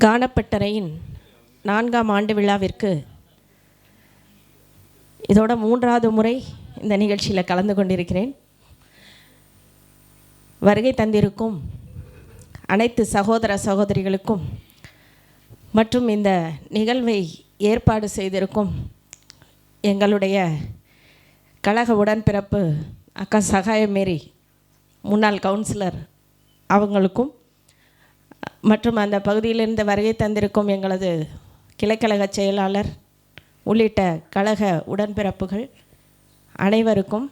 கானப்பட்டறையின் 4ஆம் ஆண்டு விழாவிற்கு இதோட 3வது முறை இந்த நிகழ்ச்சியில் கலந்து கொண்டிருக்கிறேன். வருகை தந்திருக்கும் அனைத்து சகோதர சகோதரிகளுக்கும் மற்றும் இந்த நிகழ்வை ஏற்பாடு செய்திருக்கும் எங்களுடைய கழக உடன்பிறப்பு அக்கா சகாயமேரி முன்னாள் கவுன்சிலர் அவங்களுக்கும் மற்றும் அந்த பகுதியிலிருந்து வருகை தந்திருக்கும் எங்களது கிளைக்கழக செயலாளர் உள்ளிட்ட கழக உடன்பிறப்புகள் அனைவருக்கும்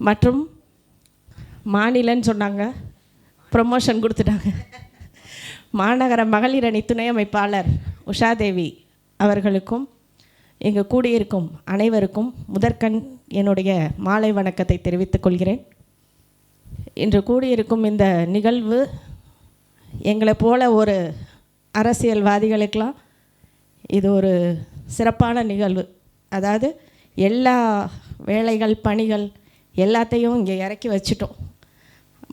மற்றும் மாநிலன்னு சொன்னாங்க, ப்ரொமோஷன் கொடுத்துட்டாங்க, மாநகர மகளிர் அணி துணை அமைப்பாளர் உஷாதேவி அவர்களுக்கும் இங்கு கூடியிருக்கும் அனைவருக்கும் முதற்கண் என்னுடைய மாலை வணக்கத்தை தெரிவித்துக் கொள்கிறேன். இன்று கூடியிருக்கும் இந்த நிகழ்வு எங்களை போல ஒரு அரசியல்வாதிகளுக்கெல்லாம் இது ஒரு சிறப்பான நிகழ்வு. அதாவது எல்லா வேலைகள் பணிகள் எல்லாத்தையும் இங்கே இறக்கி வச்சிட்டோம்.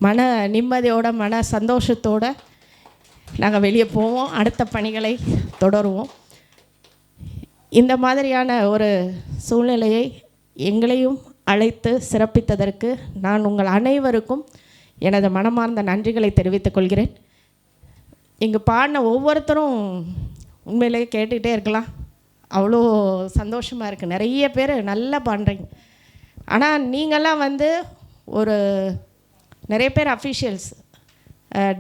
மன நிம்மதியோட மன சந்தோஷத்தோடு நாங்கள் வெளியே போவோம், அடுத்த பணிகளை தொடருவோம். இந்த மாதிரியான ஒரு சூழ்நிலையை எங்களையும் அழைத்து சிறப்பித்ததற்கு நான் உங்கள் அனைவருக்கும் எனது மனமார்ந்த நன்றிகளை தெரிவித்துக் கொள்கிறேன். இங்கே பாடின ஒவ்வொருத்தரும் உண்மையிலேயே கேட்டுக்கிட்டே இருக்கலாம், அவ்வளோ சந்தோஷமாக இருக்குது. நிறைய பேர் நல்லா பாடுறீங்க. ஆனால் நீங்கள்லாம் ஒரு நிறைய பேர் அஃபிஷியல்ஸ்,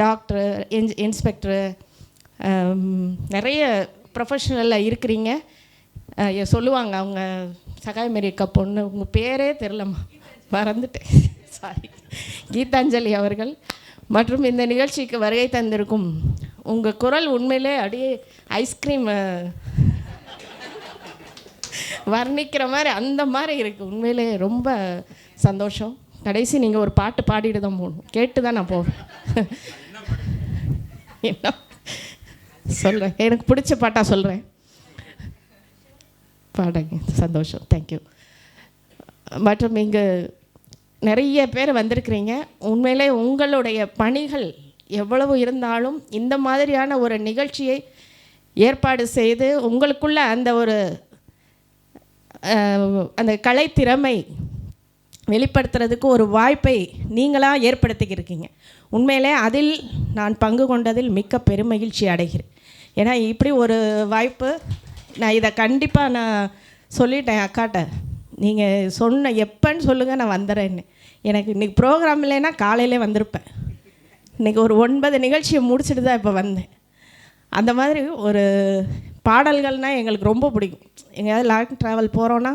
டாக்டரு, இன்ஸ்பெக்டரு, நிறைய ப்ரொஃபஷனலில் இருக்கிறீங்க. சொல்லுவாங்க அவங்க சகாயமேரி அக்கா பொண்ணு, உங்கள் பேரே தெரிலம்மா, மறந்துட்டேன், சாரி, கீதாஞ்சலி அவர்கள் மற்றும் இந்த நிகழ்ச்சிக்கு வருகை தந்திருக்கும் உங்கள் குரல் உண்மையிலே அப்படியே ஐஸ்கிரீம் வர்ணிக்கிற மாதிரி அந்த மாதிரி இருக்குது. உண்மையிலே ரொம்ப சந்தோஷம். கடைசி நீங்கள் ஒரு பாட்டு பாடிட்டு தான் போகணும், கேட்டு தான் நான் போவேன். என்ன சொல்கிறேன், எனக்கு பிடிச்ச பாட்டாக சொல்கிறேன், பாடுங்க. சந்தோஷம், தேங்க்யூ. மற்றும் இங்கு நிறைய பேர் வந்திருக்கிறீங்க. உண்மையிலே உங்களுடைய பணிகள் எவ்வளவு இருந்தாலும் இந்த மாதிரியான ஒரு நிகழ்ச்சியை ஏற்பாடு செய்து உங்களுக்குள்ள அந்த கலைத்திறமை வெளிப்படுத்துறதுக்கு ஒரு வாய்ப்பை நீங்களாக ஏற்படுத்திக்கிருக்கீங்க. உண்மையிலே அதில் நான் பங்கு கொண்டதில் மிக்க பெருமகிழ்ச்சி அடைகிறேன். ஏன்னா இப்படி ஒரு வாய்ப்பு நான் இதை கண்டிப்பாக நான் சொல்லிட்டேன் அக்காட்ட, நீங்கள் சொன்ன எப்போன்னு சொல்லுங்கள், நான் வந்துடுறேன்னு. எனக்கு இன்றைக்கி ப்ரோக்ராம் இல்லைன்னா காலையிலே வந்திருப்பேன். இன்றைக்கி ஒரு 9 நிகழ்ச்சியை முடிச்சுட்டு தான் இப்போ வந்தேன். அந்த மாதிரி ஒரு பாடல்கள்னால் எங்களுக்கு ரொம்ப பிடிக்கும். எங்கேயாவது லாங் ட்ராவல் போகிறோன்னா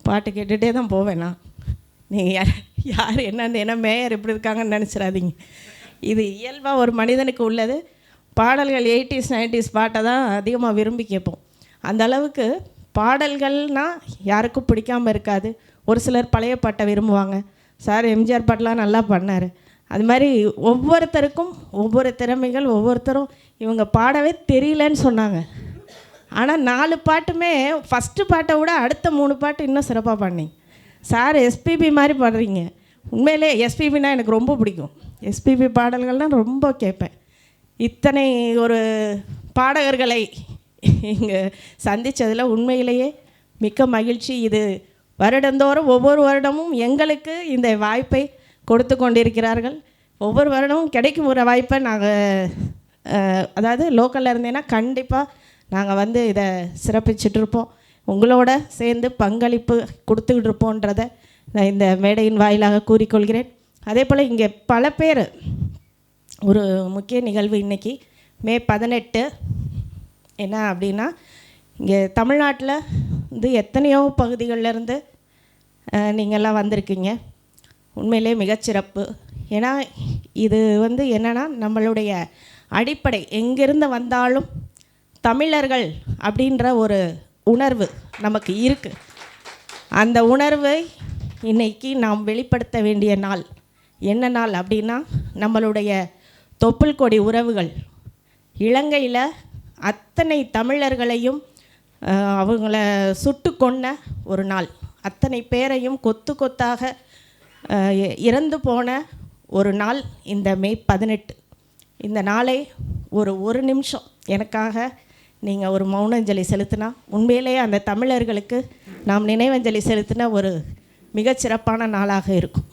பாட்டு கேட்டுகிட்டே தான் போவேன் நான். நீங்கள் யார் என்னன்னு என்ன மேயர் எப்படி இருக்காங்கன்னு நினச்சிடாதீங்க, இது இயல்பாக ஒரு மனிதனுக்கு உள்ளது. பாடல்கள் 80s 90s பாட்டை தான் அதிகமாக விரும்பி கேட்போம். அந்த அளவுக்கு பாடல்கள்னால் யாருக்கும் பிடிக்காமல் இருக்காது. ஒரு சிலர் பழைய பாட்டை விரும்புவாங்க. சார் எம்ஜிஆர் பாட்டெலாம் நல்லா பண்ணார். அது மாதிரி ஒவ்வொருத்தருக்கும் ஒவ்வொரு திறமைகள். ஒவ்வொருத்தரும் இவங்க பாடவே தெரியலன்னு சொன்னாங்க. ஆனால் 4 பாட்டுமே ஃபஸ்ட்டு பாட்டை விட அடுத்த 3 பாட்டு இன்னும் சிறப்பாக பாடினீங்க. சார் எஸ்பிபி மாதிரி பாடுறீங்க. உண்மையிலே எஸ்பிபினா எனக்கு ரொம்ப பிடிக்கும். எஸ்பிபி பாடல்கள்னால் ரொம்ப கேட்பேன். இத்தனை ஒரு பாடகர்களை இங்கே சந்தித்ததில் உண்மையிலேயே மிக்க மகிழ்ச்சி. இது வருடந்தோறும் ஒவ்வொரு வருடமும் எங்களுக்கு இந்த வாய்ப்பை கொடுத்து கொண்டிருக்கிறார்கள். ஒவ்வொரு வருடமும் கிடைக்கும் ஒரு வாய்ப்பை நாங்கள், அதாவது லோக்கலில் இருந்தேன்னா கண்டிப்பாக நாங்கள் இதை சிறப்பிச்சிட்ருப்போம். உங்களோட சேர்ந்து பங்களிப்பு கொடுத்துக்கிட்டு இருப்போன்றதை நான் இந்த மேடையின் வாயிலாக கூறிக்கொள்கிறேன். அதே போல் இங்கே பல பேர் ஒரு முக்கிய நிகழ்வு இன்றைக்கி மே 18 என்ன அப்படின்னா, இங்கே தமிழ்நாட்டில் எத்தனையோ பகுதிகளிலேருந்து நீங்கள்லாம் வந்திருக்கீங்க. உண்மையிலே மிகச்சிறப்பு. ஏன்னா இது என்னென்னா நம்மளுடைய அடிப்படை எங்கிருந்து வந்தாலும் தமிழர்கள் அப்படின்ற ஒரு உணர்வு நமக்கு இருக்குது. அந்த உணர்வை இன்றைக்கி நாம் வெளிப்படுத்த வேண்டிய நாள். என்ன நாள் அப்படின்னா, நம்மளுடைய தொப்புள் கொடி உறவுகள் இலங்கையில் அத்தனை தமிழர்களையும் அவங்கள சுட்டு கொன்ன ஒரு நாள். அத்தனை பேரையும் கொத்து கொத்தாக இறந்து போன ஒரு நாள் இந்த மே 18. இந்த நாளை ஒரு நிமிஷம் எனக்காக நீங்கள் ஒரு மௌனாஞ்சலி செலுத்தினா உண்மையிலேயே அந்த தமிழர்களுக்கு நாம் நினைவஞ்சலி செலுத்தின ஒரு மிகச்சிறப்பான நாளாக இருக்கும்.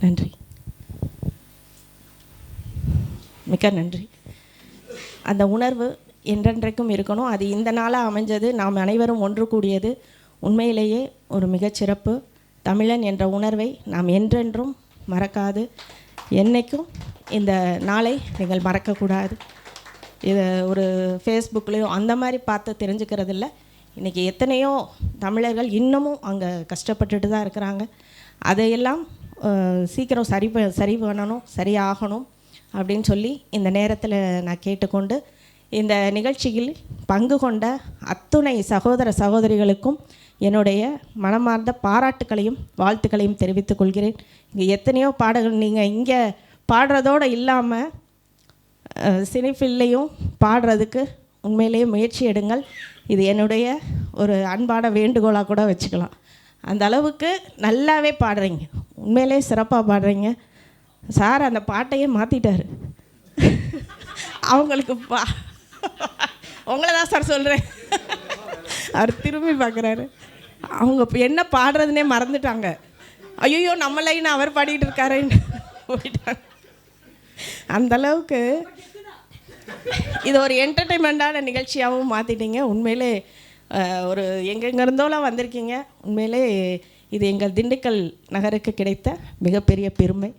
நன்றி, மிக்க நன்றி. அந்த உணர்வு என்றென்றைக்கும் இருக்கணும். அது இந்த நாளாக அமைஞ்சது, நாம் அனைவரும் ஒன்று கூடியது உண்மையிலேயே ஒரு மிகச்சிறப்பு. தமிழன் என்ற உணர்வை நாம் என்றென்றும் மறக்காது, என்றைக்கும் இந்த நாளை நீங்கள் மறக்கக்கூடாது. இதை ஒரு ஃபேஸ்புக்லேயும் அந்த மாதிரி பார்த்து தெரிஞ்சுக்கிறதில்ல. இன்றைக்கி எத்தனையோ தமிழர்கள் இன்னமும் அங்கே கஷ்டப்பட்டுட்டு தான் இருக்கிறாங்க. அதையெல்லாம் சீக்கிரம் சரி பண்ணணும், சரியாகணும் அப்படின்னு சொல்லி இந்த நேரத்தில் நான் கேட்டுக்கொண்டு, இந்த நிகழ்ச்சியில் பங்கு கொண்ட அத்துணை சகோதர சகோதரிகளுக்கும் என்னுடைய மனமார்ந்த பாராட்டுக்களையும் வாழ்த்துக்களையும் தெரிவித்துக் கொள்கிறேன். இங்கே எத்தனையோ பாடல்கள் நீங்கள் இங்கே பாடுறதோடு இல்லாமல் சினிஃபில்லையும் பாடுறதுக்கு உண்மையிலேயே முயற்சி எடுங்கள். இது என்னுடைய ஒரு அன்பான வேண்டுகோளாக கூட வச்சுக்கலாம். அந்த அளவுக்கு நல்லாவே பாடுறீங்க, உண்மையிலே சிறப்பாக பாடுறீங்க. சார் அந்த பாட்டையே மாற்றிட்டார். அவங்களுக்கு உங்களை தான் சார் சொல்கிறேன். அவர் திரும்பி பார்க்குறாரு. அவங்க இப்போ என்ன பாடுறதுனே மறந்துட்டாங்க. ஐயோ நம்ம லைன் அவர் பாடிக்கிட்டு இருக்காருன்னு போயிட்டாங்க. அந்தளவுக்கு இது ஒரு என்டர்டெயின்மெண்ட்டான நிகழ்ச்சியாகவும் மாற்றிட்டீங்க. உண்மையிலே ஒரு எங்கெங்கிருந்தோலாம் வந்திருக்கீங்க. உண்மையிலே இது எங்கள் திண்டுக்கல் நகருக்கு கிடைத்த மிகப்பெரிய பெருமை.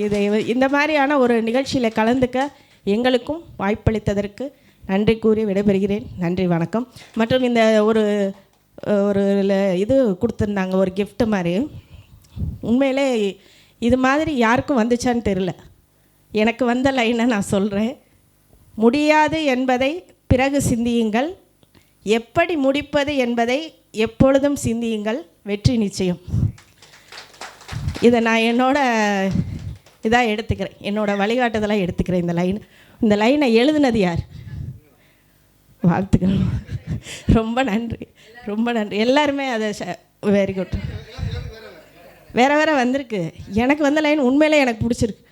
இதை இந்த மாதிரியான ஒரு நிகழ்ச்சியில் கலந்துக்க எங்களுக்கும் வாய்ப்பளித்ததற்கு நன்றி கூறி விடைபெறுகிறேன். நன்றி, வணக்கம். மற்றும் இந்த ஒரு இது கொடுத்துருந்தாங்க, ஒரு கிஃப்ட் மாதிரி. உண்மையிலே இது மாதிரி யாருக்கும் வந்துச்சான்னு தெரில. எனக்கு வந்த லைனை நான் சொல்கிறேன். முடியாது என்பதை பிறகு சிந்தியுங்கள், எப்படி முடிப்பது என்பதை எப்பொழுதும் சிந்தியுங்கள், வெற்றி நிச்சயம். இதை நான் இதாக எடுத்துக்கிறேன், என்னோடய வழிகாட்டுதலாக எடுத்துக்கிறேன். இந்த லைனை எழுதுனது யார்? வாழ்த்துக்கள், ரொம்ப நன்றி, ரொம்ப நன்றி. எல்லாருமே அதை வெரி குட். வேறு வந்திருக்கு. எனக்கு வந்த லைன் உண்மையிலே எனக்கு பிடிச்சிருக்கு.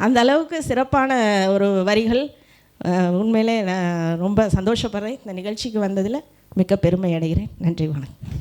அந்த அளவுக்கு சிறப்பான ஒரு வரிகள். உண்மையிலே நான் ரொம்ப சந்தோஷப்படுறேன். இந்த நிகழ்ச்சிக்கு வந்ததில் மிக்க பெருமை அடைகிறேன். நன்றி, வணக்கம்.